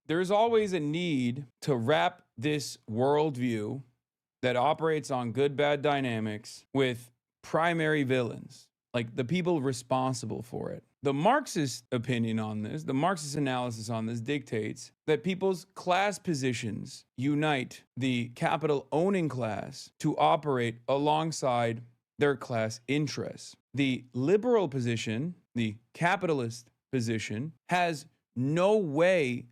there's always a need to wrap this worldview that operates on good bad dynamics with primary villains, like the people responsible for it. The Marxist opinion on this, the Marxist analysis on this dictates that people's class positions unite the capital owning class to operate alongside their class interests. The liberal position, the capitalist position, has no way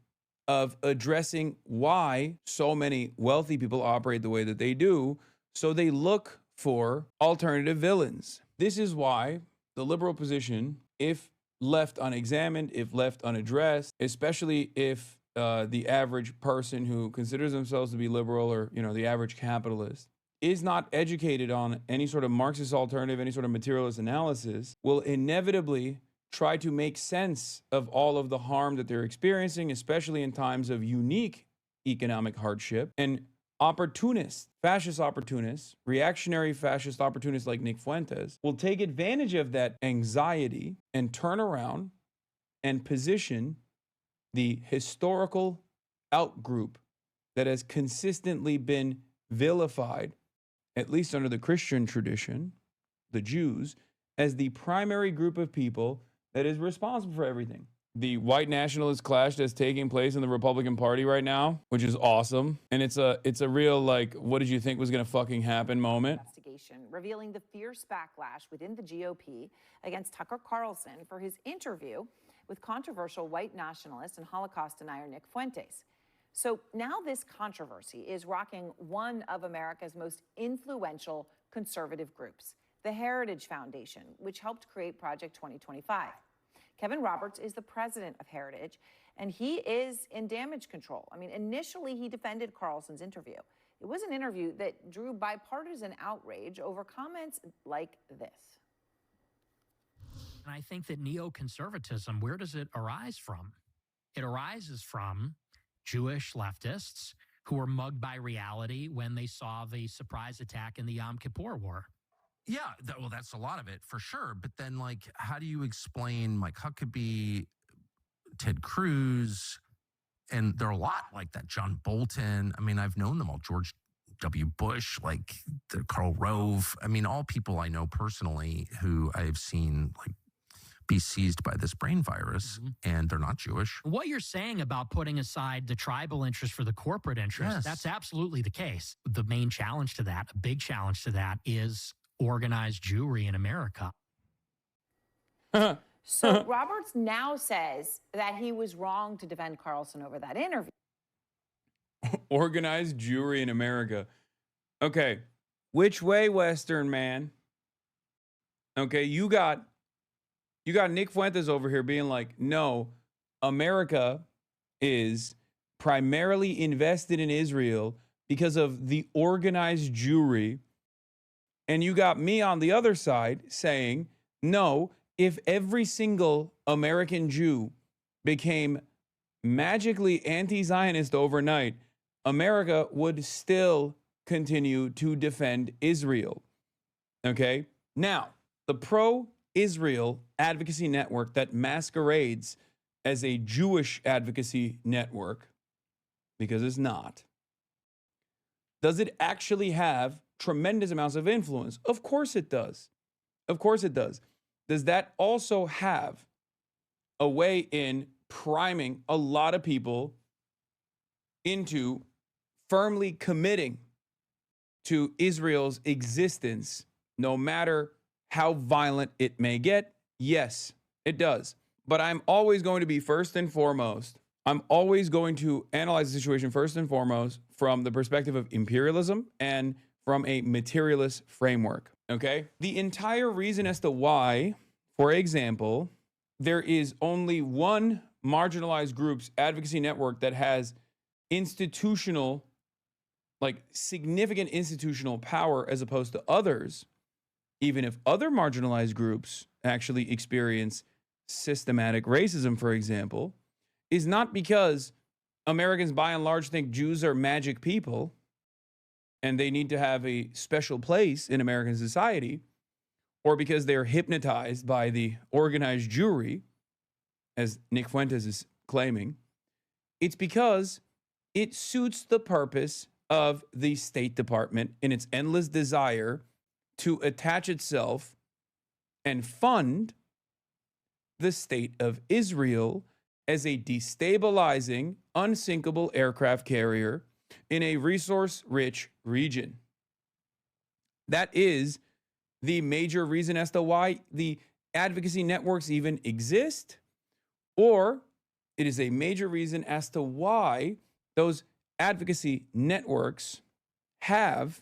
of addressing why so many wealthy people operate the way that they do, so they look for alternative villains. This is why the liberal position, if left unexamined, if left unaddressed, especially if the average person who considers themselves to be liberal, or the average capitalist, is not educated on any sort of Marxist alternative, any sort of materialist analysis, will inevitably try to make sense of all of the harm that they're experiencing, especially in times of unique economic hardship. And opportunists, fascist opportunists, reactionary fascist opportunists like Nick Fuentes will take advantage of that anxiety and turn around and position the historical outgroup that has consistently been vilified, at least under the Christian tradition, the Jews, as the primary group of people that is responsible for everything. The white nationalist clash that's taking place in the Republican Party right now, which is awesome. And it's a real, like, what did you think was going to fucking happen moment. Investigation revealing the fierce backlash within the GOP against Tucker Carlson for his interview with controversial white nationalist and Holocaust denier Nick Fuentes. So now this controversy is rocking one of America's most influential conservative groups, the Heritage Foundation, which helped create Project 2025. Kevin Roberts is the president of Heritage, and he is in damage control. I mean, initially he defended Carlson's interview. It was an interview that drew bipartisan outrage over comments like this. And I think that neoconservatism, where does it arise from? It arises from Jewish leftists who were mugged by reality when they saw the surprise attack in the Yom Kippur War. Yeah, well, that's a lot of it for sure. But then, like, how do you explain Mike Huckabee, Ted Cruz, and there are a lot like that, John Bolton. I mean, I've known them all, George W. Bush, like Karl Rove. I mean, all people I know personally who I've seen like be seized by this brain virus, and they're not Jewish. What you're saying about putting aside the tribal interest for the corporate interest, Yes. That's absolutely the case. The main challenge to that, a big challenge to that, is organized Jewry in America. So Roberts now says that he was wrong to defend Carlson over that interview. Organized Jewry in America. Okay, which way, Western man? Okay, you got Nick Fuentes over here being like, no, America is primarily invested in Israel because of the organized Jewry. And you got me on the other side saying, no, if every single American Jew became magically anti-Zionist overnight, America would still continue to defend Israel. Okay? Now, the pro-Israel advocacy network that masquerades as a Jewish advocacy network, because it's not, does it actually have tremendous amounts of influence? Of course it does. Of course it does. Does that also have a way in priming a lot of people into firmly committing to Israel's existence, no matter how violent it may get? Yes, it does. But I'm always going to be I'm always going to analyze the situation first and foremost from the perspective of imperialism and from a materialist framework, okay? The entire reason as to why, for example, there is only one marginalized group's advocacy network that has institutional, like significant institutional power as opposed to others, even if other marginalized groups actually experience systematic racism, for example, is not because Americans by and large think Jews are magic people and they need to have a special place in American society, or because they're hypnotized by the organized Jewry, as Nick Fuentes is claiming. It's because it suits the purpose of the State Department in its endless desire to attach itself and fund the state of Israel as a destabilizing, unsinkable aircraft carrier in a resource-rich region. That is the major reason as to why the advocacy networks even exist, or it is a major reason as to why those advocacy networks have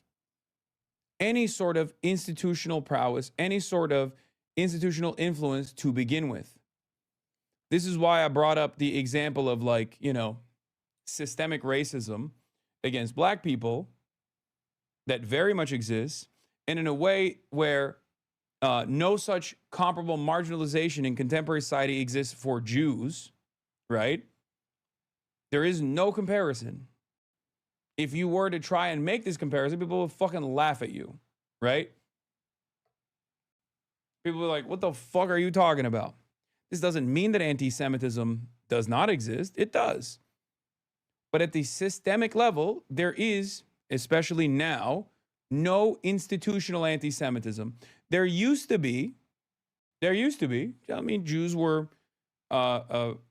any sort of institutional prowess, any sort of institutional influence to begin with. This is why I brought up the example of, like, you know, systemic racism against black people that very much exists, and in a way where no such comparable marginalization in contemporary society exists for Jews, right? There is no comparison. If you were to try and make this comparison, people would fucking laugh at you, right? People are like, what the fuck are you talking about? This doesn't mean that anti-Semitism does not exist. It does. But at the systemic level, there is, especially now, no institutional anti-Semitism. There used to be. I mean, Jews were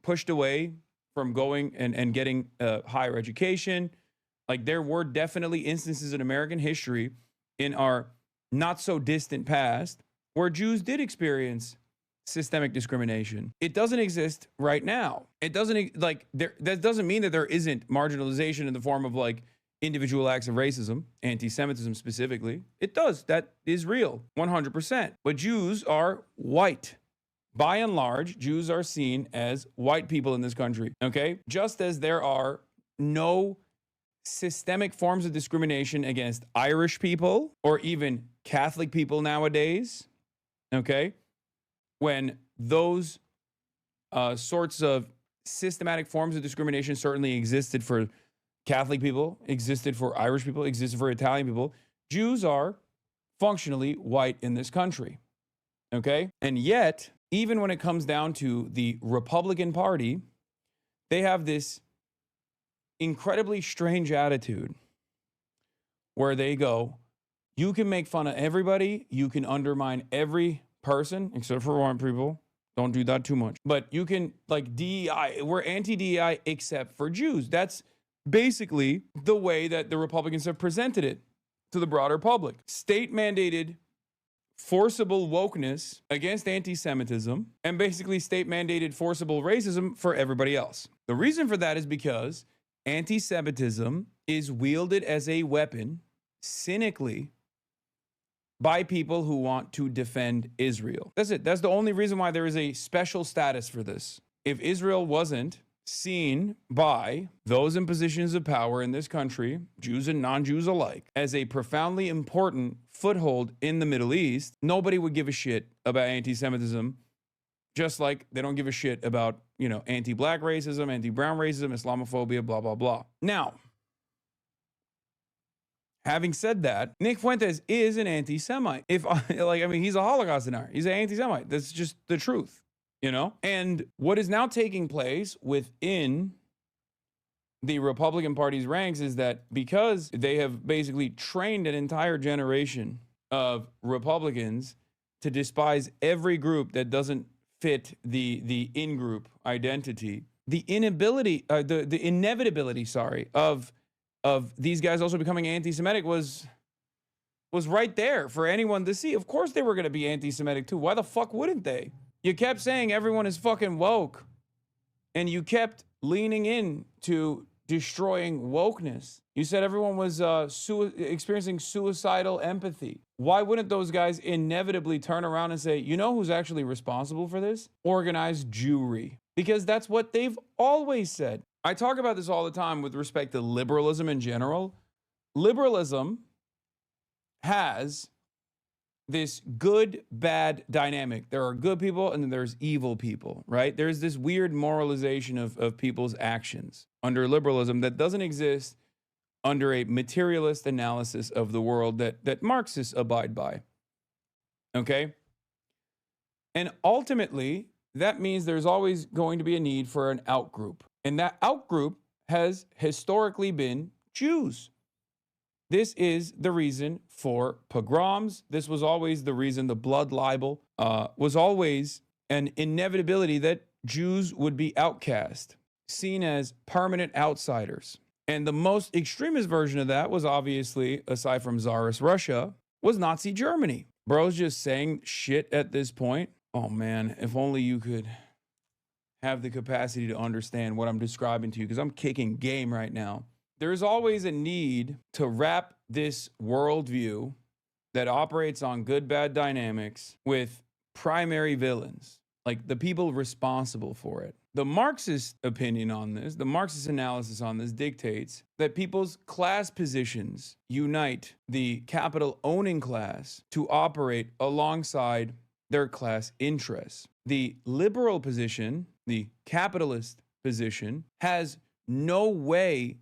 pushed away from going and getting higher education. Like, there were definitely instances in American history in our not so distant past where Jews did experience systemic discrimination. It doesn't exist right now. It doesn't, like, that doesn't mean that there isn't marginalization in the form of, like, individual acts of racism, anti-Semitism specifically. It does. That is real, 100%. But Jews are white. By and large, Jews are seen as white people in this country, okay? Just as there are no systemic forms of discrimination against Irish people or even Catholic people nowadays, okay? When those sorts of systematic forms of discrimination certainly existed for Catholic people, existed for Irish people, existed for Italian people, Jews are functionally white in this country, okay? And yet, even when it comes down to the Republican Party, they have this incredibly strange attitude where they go, you can make fun of everybody, you can undermine every person, except for white people. Don't do that too much. But you can, like, DEI, we're anti-DEI except for Jews. That's basically the way that the Republicans have presented it to the broader public. State-mandated forcible wokeness against anti-Semitism, and basically state-mandated forcible racism for everybody else. The reason for that is because anti-Semitism is wielded as a weapon, cynically, by people who want to defend Israel. That's it. That's the only reason why there is a special status for this. If Israel wasn't seen by those in positions of power in this country, Jews and non-Jews alike, as a profoundly important foothold in the Middle East, nobody would give a shit about anti-Semitism, just like they don't give a shit about, you know, anti-black racism, anti-brown racism, Islamophobia, blah, blah, blah. Now, having said that, Nick Fuentes is an anti-Semite. He's a Holocaust denier. He's an anti-Semite. That's just the truth, you know? And what is now taking place within the Republican Party's ranks is that because they have basically trained an entire generation of Republicans to despise every group that doesn't fit the in-group identity, the inevitability, of these guys also becoming anti-Semitic was right there for anyone to see. Of course they were going to be anti-Semitic too. Why the fuck wouldn't they? You kept saying everyone is fucking woke, and you kept leaning in to destroying wokeness. You said everyone was experiencing suicidal empathy. Why wouldn't those guys inevitably turn around and say, you know who's actually responsible for this? Organized Jewry. Because that's what they've always said. I talk about this all the time with respect to liberalism in general. Liberalism has this good-bad dynamic. There are good people and then there's evil people, right? There's this weird moralization of people's actions under liberalism that doesn't exist under a materialist analysis of the world that Marxists abide by, okay? And ultimately, that means there's always going to be a need for an outgroup. And that outgroup has historically been Jews. This is the reason for pogroms. This was always the reason the blood libel was always an inevitability that Jews would be outcast, seen as permanent outsiders. And the most extremist version of that was obviously, aside from Tsarist Russia, was Nazi Germany. Bro's just saying shit at this point. Oh man, if only you could have the capacity to understand what I'm describing to you, because I'm kicking game right now. There's always a need to wrap this worldview that operates on good-bad dynamics with primary villains, like the people responsible for it. The Marxist opinion on this, the Marxist analysis on this dictates that people's class positions unite the capital owning class to operate alongside their class interests. The liberal position, the capitalist position, has no way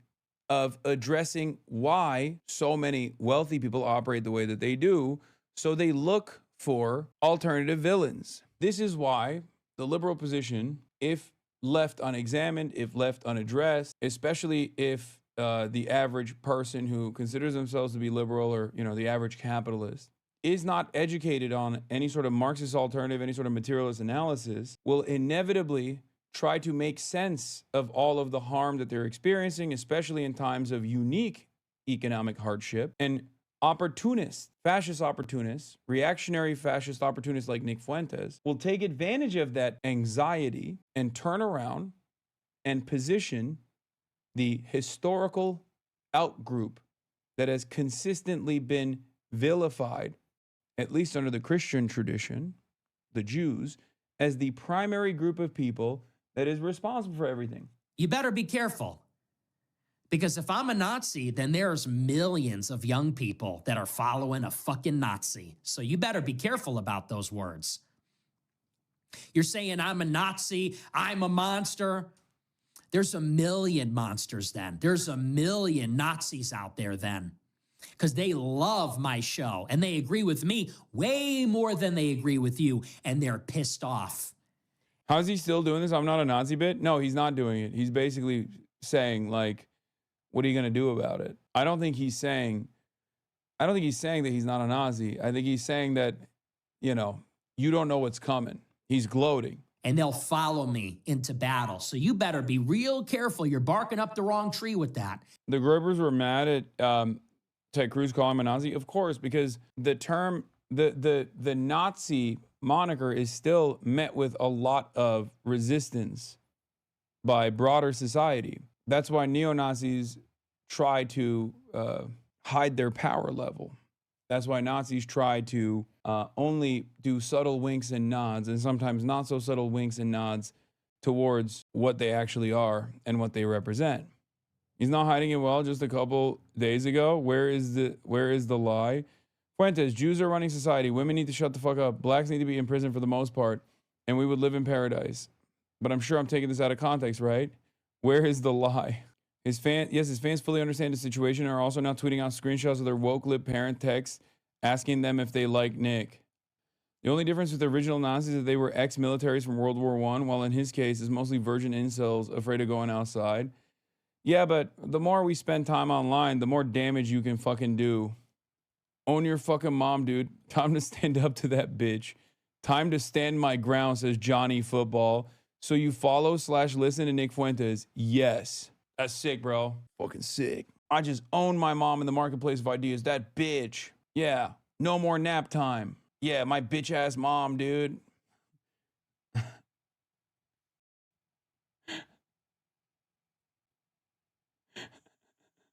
of addressing why so many wealthy people operate the way that they do, so they look for alternative villains. This is why the liberal position, if left unexamined, if left unaddressed, especially if the average person who considers themselves to be liberal, or the average capitalist, is not educated on any sort of Marxist alternative, any sort of materialist analysis, will inevitably try to make sense of all of the harm that they're experiencing, especially in times of unique economic hardship. And opportunists, fascist opportunists, reactionary fascist opportunists like Nick Fuentes will take advantage of that anxiety and turn around and position the historical outgroup that has consistently been vilified, at least under the Christian tradition, the Jews, as the primary group of people that is responsible for everything. You better be careful. Because if I'm a Nazi, then there's millions of young people that are following a fucking Nazi. So you better be careful about those words. You're saying I'm a Nazi, I'm a monster. There's a million monsters then. There's a million Nazis out there then. Because they love my show and they agree with me way more than they agree with you, and they're pissed off. How's he still doing this? I'm not a Nazi bit? No, he's not doing it. He's basically saying, like, what are you going to do about it? I don't think he's saying that he's not a Nazi. I think he's saying that, you don't know what's coming. He's gloating. And they'll follow me into battle. So you better be real careful. You're barking up the wrong tree with that. The Groypers were mad at Ted Cruz calling him a Nazi, of course, because the term, the Nazi moniker is still met with a lot of resistance by broader society. That's why neo-Nazis try to hide their power level. That's why Nazis try to only do subtle winks and nods, and sometimes not so subtle winks and nods towards what they actually are and what they represent. He's not hiding it well. Just a couple days ago, where is the lie? Fuentes, Jews are running society. Women need to shut the fuck up. Blacks need to be in prison for the most part, and we would live in paradise. But I'm sure I'm taking this out of context, right? Where is the lie? His fans fully understand the situation and are also now tweeting out screenshots of their woke lib parent texts asking them if they like Nick. The only difference with the original Nazis is that they were ex-militaries from World War I, while in his case, it's mostly virgin incels afraid of going outside. Yeah, but the more we spend time online, the more damage you can fucking do. Own your fucking mom, dude. Time to stand up to that bitch. Time to stand my ground, says Johnny Football. So you follow/listen to Nick Fuentes? Yes. That's sick, bro. Fucking sick. I just own my mom in the marketplace of ideas. That bitch. Yeah. No more nap time. Yeah, my bitch ass mom, dude.